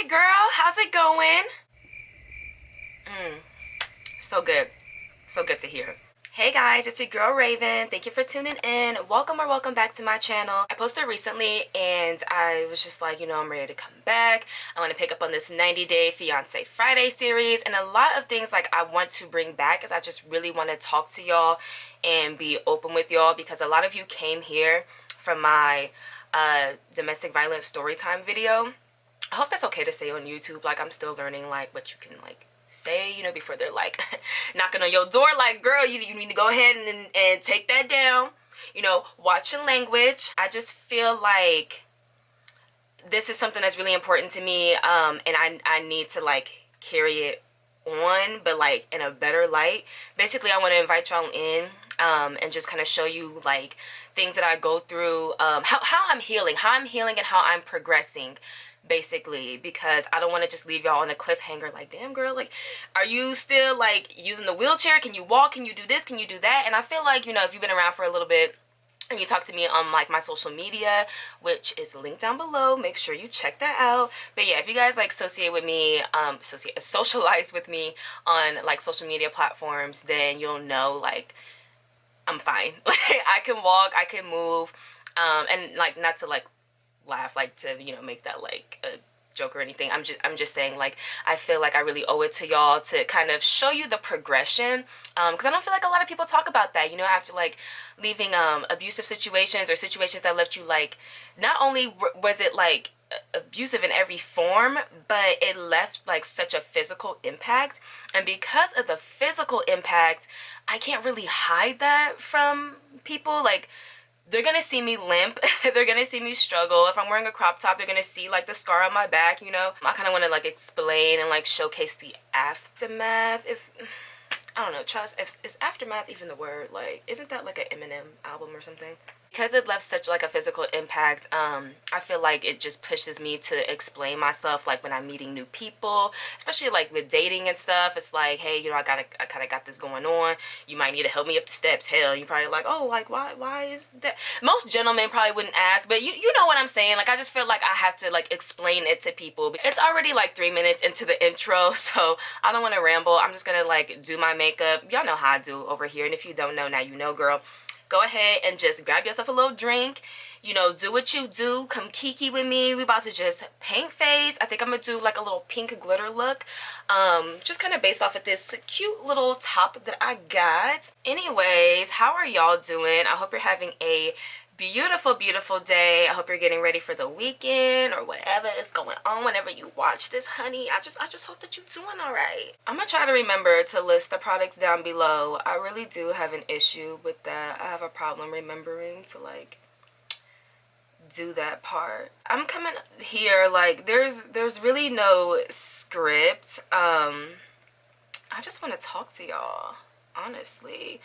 Hey girl, how's it going? So good. So good to hear. Hey guys, it's your girl Raven. Thank you for tuning in. Welcome back to my channel. I posted recently and I was just like, I'm ready to come back. I want to pick up on this 90-day Fiance Friday series, and a lot of things like I want to bring back is I just really want to talk to y'all and be open with y'all, because a lot of you came here from my domestic violence story time video. I hope that's okay to say on YouTube. Like, I'm still learning like what you can like say, before they're like knocking on your door like, girl, you need to go ahead and take that down. Watch your language. I just feel like this is something that's really important to me, and I need to like carry it on, but like in a better light. Basically, I want to invite y'all in and just kind of show you like things that I go through, how I'm healing and how I'm progressing, basically, because I don't want to just leave y'all on a cliffhanger like, damn girl, like, are you still like using the wheelchair? Can you walk? Can you do this? Can you do that? And I feel like, if you've been around for a little bit and you talk to me on like my social media, which is linked down below, make sure you check that out. But yeah, if you guys like associate with me, socialize with me on like social media platforms, then you'll know like I'm fine. Like, I can walk, I can move, and like, not to like laugh, like to make that like a joke or anything. I'm just saying, like, I feel like I really owe it to y'all to kind of show you the progression, because I don't feel like a lot of people talk about that, after like leaving abusive situations or situations that left you like, not only was it like abusive in every form, but it left like such a physical impact. And because of the physical impact, I can't really hide that from people. Like, they're gonna see me limp, they're gonna see me struggle. If I'm wearing a crop top, they're gonna see like the scar on my back. I kind of want to like explain and like showcase the aftermath. If I don't know, trust, is aftermath even the word? Like, isn't that like an Eminem album or something? Because it left such like a physical impact, I feel like it just pushes me to explain myself, like when I'm meeting new people, especially like with dating and stuff. It's like, hey, I kind of got this going on. You might need to help me up the steps. Hell, you probably like, oh, like why is that? Most gentlemen probably wouldn't ask, but you know what I'm saying. Like, I just feel like I have to like explain it to people. It's already like 3 minutes into the intro, so I don't want to ramble. I'm just gonna like do my makeup. Y'all know how I do over here, and if you don't know, now you know, girl. Go ahead and just grab yourself a little drink, do what you do, come kiki with me. We about to just paint face. I think I'm gonna do like a little pink glitter look, just kind of based off of this cute little top that I got. Anyways, how are y'all doing? I hope you're having a beautiful day. I hope you're getting ready for the weekend or whatever is going on whenever you watch this, honey. I just hope that you're doing all right. I'm gonna try to remember to list the products down below. I really do have an issue with that. I have a problem remembering to like do that part. I'm coming here like there's really no script. I just want to talk to y'all, honestly.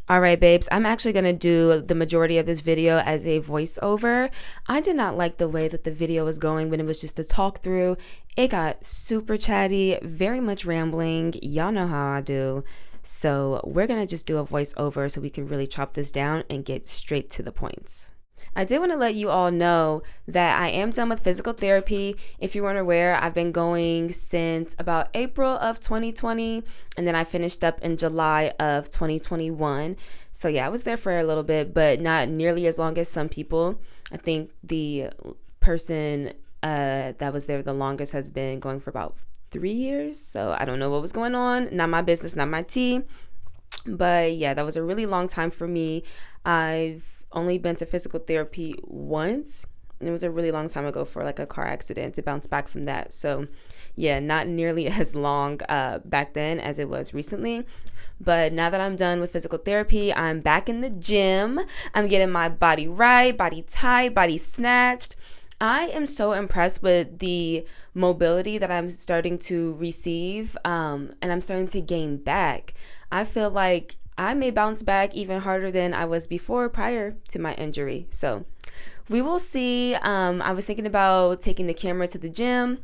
Alright babes, I'm actually going to do the majority of this video as a voiceover. I did not like the way that the video was going when it was just a talk through. It got super chatty, very much rambling. Y'all know how I do. So we're going to just do a voiceover so we can really chop this down and get straight to the points. I did want to let you all know that I am done with physical therapy. If you weren't aware, I've been going since about April of 2020, and then I finished up in July of 2021. So yeah, I was there for a little bit, but not nearly as long as some people. I think the person that was there the longest has been going for about 3 years. So I don't know what was going on. Not my business, not my tea. But yeah, that was a really long time for me. I've only been to physical therapy once, and it was a really long time ago for like a car accident to bounce back from that. So yeah, not nearly as long back then as it was recently. But now that I'm done with physical therapy, I'm back in the gym. I'm getting my body right, body tight, body snatched. I am so impressed with the mobility that I'm starting to receive, and I'm starting to gain back. I feel like I may bounce back even harder than I was before, prior to my injury. So we will see. I was thinking about taking the camera to the gym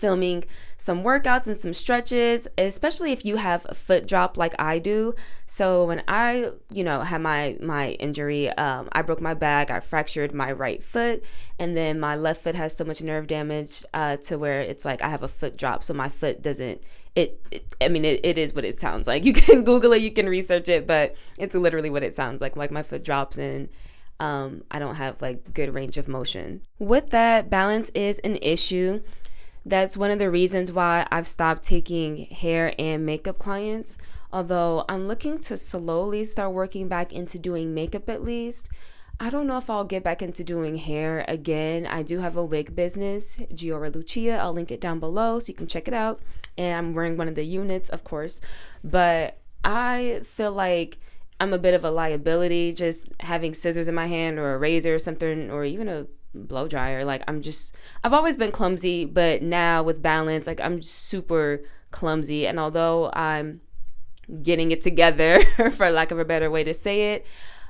filming some workouts and some stretches, especially if you have a foot drop like I do. So when I, had my injury, I broke my back, I fractured my right foot, and then my left foot has so much nerve damage to where it's like I have a foot drop. So my foot doesn't, it is what it sounds like. You can Google it, you can research it, but it's literally what it sounds like. Like my foot drops and I don't have like good range of motion. With that, balance is an issue. That's one of the reasons why I've stopped taking hair and makeup clients, although I'm looking to slowly start working back into doing makeup at least. I don't know if I'll get back into doing hair again. I do have a wig business, GIOIRA LUCIA. I'll link it down below so you can check it out. And I'm wearing one of the units, of course. But I feel like I'm a bit of a liability just having scissors in my hand or a razor or something, or even a blow dryer. Like I've always been clumsy, but now with balance, like I'm super clumsy. And although I'm getting it together, for lack of a better way to say it,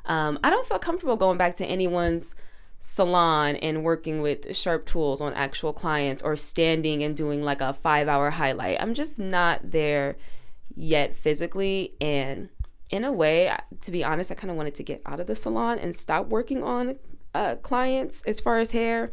I don't feel comfortable going back to anyone's salon and working with sharp tools on actual clients or standing and doing like a 5-hour highlight. I'm just not there yet physically. And in a way, to be honest, I kind of wanted to get out of the salon and stop working on clients as far as hair.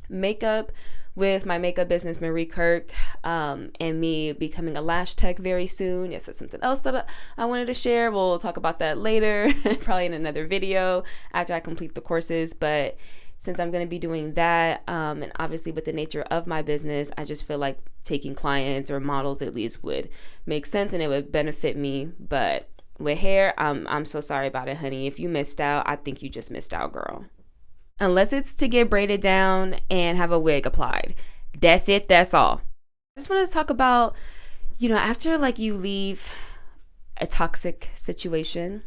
Makeup, with my makeup business, Marie Kirk, and me becoming a lash tech very soon. Yes, that's something else that I wanted to share. We'll talk about that later, probably in another video after I complete the courses. But since I'm going to be doing that, and obviously with the nature of my business, I just feel like taking clients or models at least would make sense and it would benefit me. But with hair, I'm so sorry about it, honey. If you missed out, I think you just missed out, girl. Unless it's to get braided down and have a wig applied. That's it, that's all. I just wanted to talk about, after like you leave a toxic situation,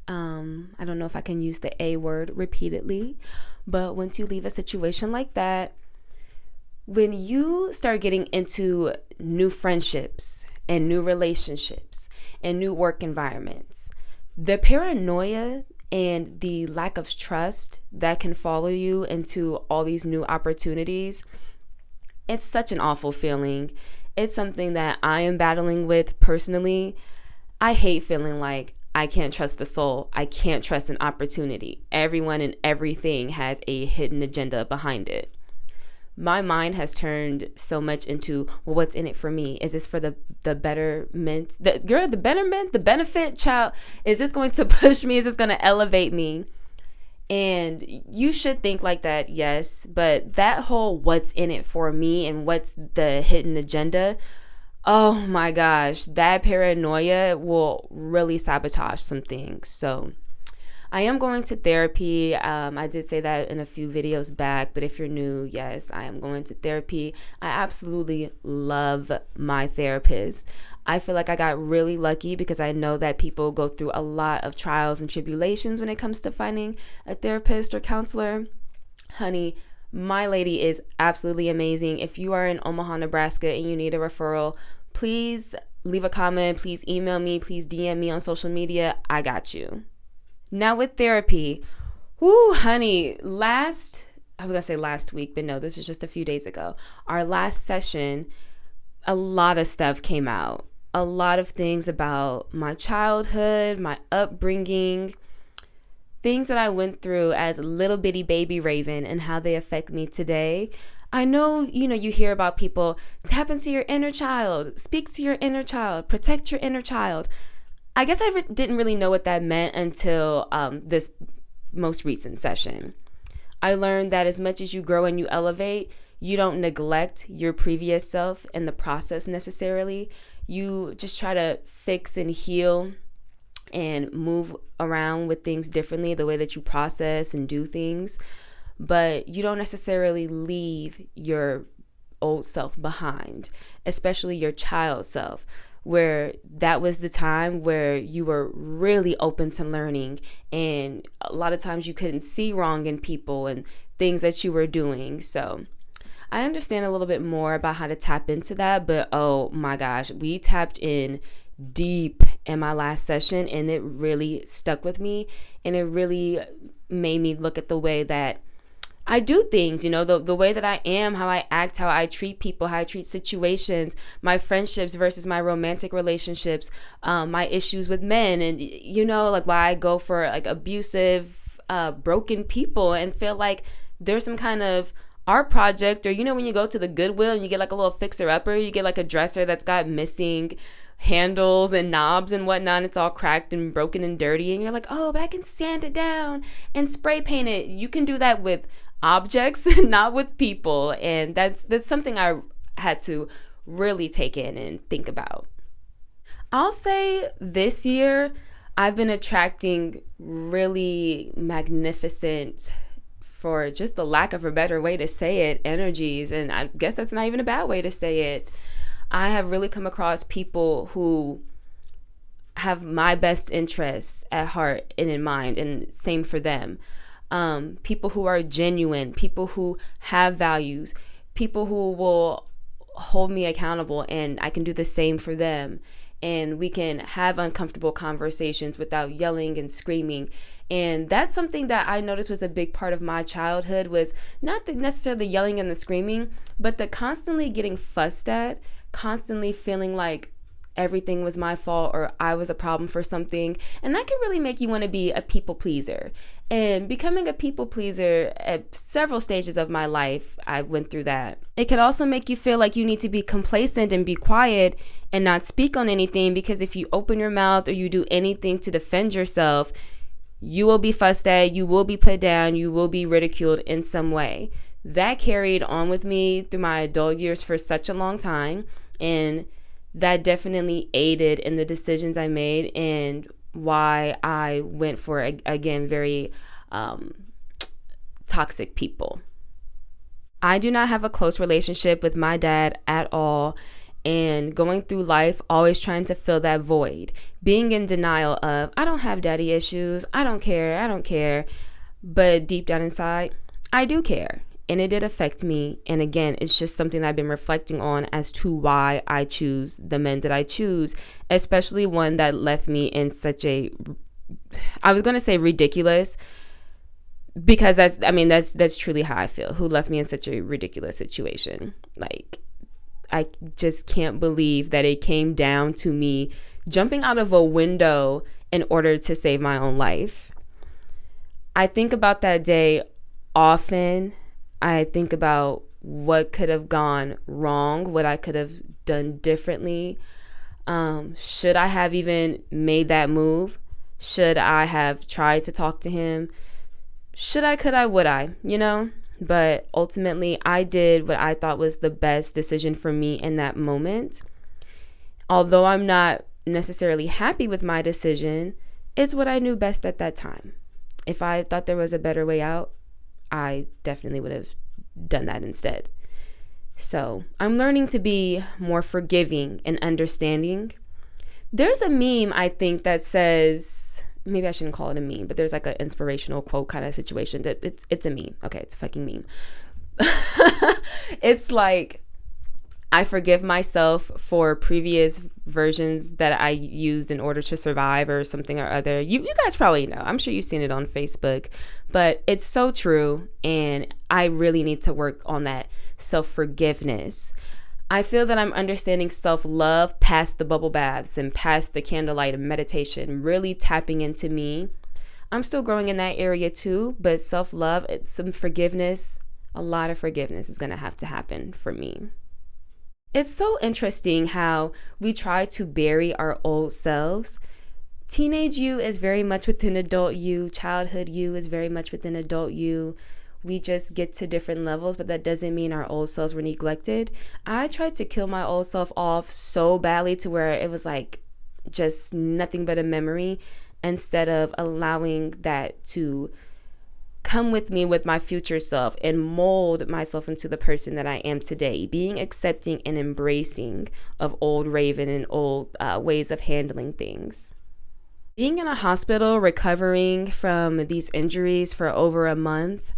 I don't know if I can use the A word repeatedly, but once you leave a situation like that, when you start getting into new friendships and new relationships and new work environments, the paranoia and the lack of trust that can follow you into all these new opportunities, it's such an awful feeling. It's something that I am battling with personally. I hate feeling like I can't trust a soul. I can't trust an opportunity. Everyone and everything has a hidden agenda behind it. My mind has turned so much into, well, what's in it for me? Is this for the betterment? The betterment, the benefit, child? Is this going to push me? Is this going to elevate me? And you should think like that, yes. But that whole what's in it for me and what's the hidden agenda, oh my gosh, that paranoia will really sabotage some things. So I am going to therapy. I did say that in a few videos back, but if you're new, yes, I am going to therapy. I absolutely love my therapist. I feel like I got really lucky because I know that people go through a lot of trials and tribulations when it comes to finding a therapist or counselor. Honey, my lady is absolutely amazing. If you are in Omaha, Nebraska and you need a referral, please leave a comment, please email me, please DM me on social media. I got you. Now with therapy, honey, last week, but no, this was just a few days ago. Our last session, a lot of stuff came out. A lot of things about my childhood, my upbringing, things that I went through as a little bitty baby Raven and how they affect me today. I know, you hear about people, tap into your inner child, speak to your inner child, protect your inner child. I guess I didn't really know what that meant until this most recent session. I learned that as much as you grow and you elevate, you don't neglect your previous self in the process necessarily. You just try to fix and heal and move around with things differently, the way that you process and do things. But you don't necessarily leave your old self behind, especially your child self, where that was the time where you were really open to learning, and a lot of times you couldn't see wrong in people and things that you were doing. So I understand a little bit more about how to tap into that, but oh my gosh, we tapped in deep in my last session and it really stuck with me, and it really made me look at the way that I do things, you know, the way that I am, how I act, how I treat people, how I treat situations, my friendships versus my romantic relationships, my issues with men, and, you know, like why I go for like abusive, broken people and feel like there's some kind of art project, or, you know, when you go to the Goodwill and you get like a little fixer-upper, you get like a dresser that's got missing handles and knobs and whatnot, it's all cracked and broken and dirty, and you're like, oh, but I can sand it down and spray paint it. You can do that with objects, not with people. And that's something I had to really take in and think about. I'll say this year I've been attracting really magnificent, for just the lack of a better way to say it, energies, and I guess that's not even a bad way to say it. I have really come across people who have my best interests at heart and in mind, and same for them. People who are genuine, people who have values, people who will hold me accountable, and I can do the same for them. And we can have uncomfortable conversations without yelling and screaming. And that's something that I noticed was a big part of my childhood, was not necessarily the yelling and the screaming, but the constantly getting fussed at, constantly feeling like everything was my fault or I was a problem for something. And that can really make you want to be a people pleaser. And becoming a people pleaser at several stages of my life, I went through that. It could also make you feel like you need to be complacent and be quiet and not speak on anything, because if you open your mouth or you do anything to defend yourself, you will be fussed at, you will be put down, you will be ridiculed in some way. That carried on with me through my adult years for such a long time, and that definitely aided in the decisions I made and why I went for, again, very toxic people. I do not have a close relationship with my dad at all, and going through life always trying to fill that void, being in denial of, I don't have daddy issues, I don't care, but deep down inside, I do care. And it did affect me. And again, it's just something that I've been reflecting on as to why I choose the men that I choose, especially one that left me in such a, I was going to say ridiculous, because that's truly how I feel, who left me in such a ridiculous situation. Like, I just can't believe that it came down to me jumping out of a window in order to save my own life. I think about that day often. I think about what could have gone wrong, what I could have done differently. Should I have even made that move? Should I have tried to talk to him? Should I, could I, would I, you know? But ultimately, I did what I thought was the best decision for me in that moment. Although I'm not necessarily happy with my decision, it's what I knew best at that time. If I thought there was a better way out, I definitely would have done that instead. So I'm learning to be more forgiving and understanding. There's a meme, I think, that says, maybe I shouldn't call it a meme, but there's like an inspirational quote kind of situation that it's a meme. Okay, it's a fucking meme. It's like, I forgive myself for previous versions that I used in order to survive or something or other. You guys probably know. I'm sure you've seen it on Facebook, but it's so true. And I really need to work on that self-forgiveness. I feel that I'm understanding self-love past the bubble baths and past the candlelight and meditation, really tapping into me. I'm still growing in that area too, but self-love, some forgiveness, a lot of forgiveness is going to have to happen for me. It's so interesting how we try to bury our old selves. Teenage you is very much within adult you. Childhood you is very much within adult you. We just get to different levels, but that doesn't mean our old selves were neglected. I tried to kill my old self off so badly to where it was like just nothing but a memory, instead of allowing that to come with me with my future self and mold myself into the person that I am today, being accepting and embracing of old Raven and old ways of handling things. Being in a hospital recovering from these injuries for over a month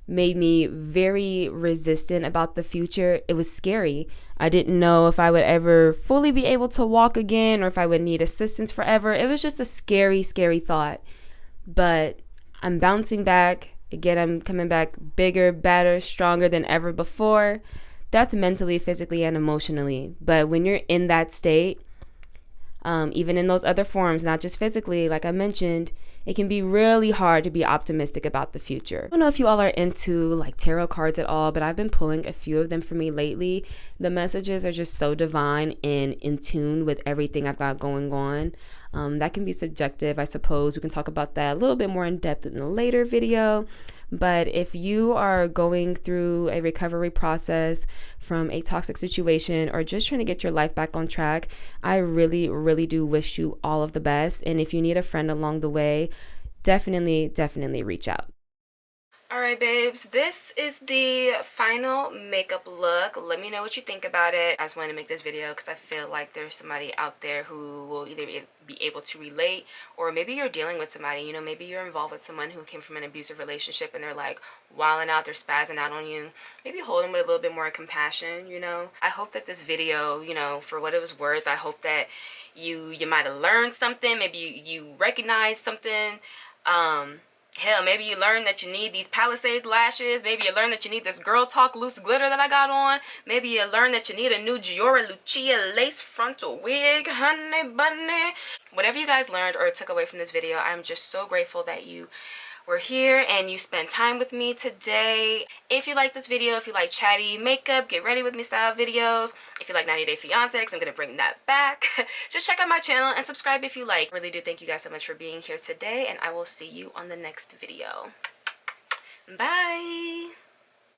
made me very resistant about the future. It was scary. I didn't know if I would ever fully be able to walk again or if I would need assistance forever. It was just a scary, scary thought. But I'm bouncing back. Again, I'm coming back bigger, better, stronger than ever before. That's mentally, physically, and emotionally. But when you're in that state, even in those other forms, not just physically, like I mentioned, it can be really hard to be optimistic about the future. I don't know if you all are into like tarot cards at all, but I've been pulling a few of them for me lately. The messages are just so divine and in tune with everything I've got going on. That can be subjective, I suppose. We can talk about that a little bit more in depth in a later video. But if you are going through a recovery process from a toxic situation or just trying to get your life back on track, I really, really do wish you all of the best. And if you need a friend along the way, definitely reach out. Alright babes, this is the final makeup look. Let me know what you think about it. I just wanted to make this video because I feel like there's somebody out there who will either be able to relate, or maybe you're dealing with somebody, you know, maybe you're involved with someone who came from an abusive relationship and they're like wilding out, they're spazzing out on you. Maybe hold them with a little bit more compassion, you know. I hope that this video, you know, for what it was worth, I hope that you might have learned something, maybe you recognize something. Hell, maybe you learned that you need these Palisades lashes. Maybe you learned that you need this Girl Talk loose glitter that I got on. Maybe you learned that you need a new GIOIRA LUCIA lace frontal wig, honey bunny. Whatever you guys learned or took away from this video, I'm just so grateful that you were here and you spent time with me today. If you like this video, if you like chatty makeup, get ready with me style videos, if you like 90 Day Fiancé, I'm gonna bring that back. Just check out my channel and subscribe if you like. Really do thank you guys so much for being here today, and I will see you on the next video. Bye.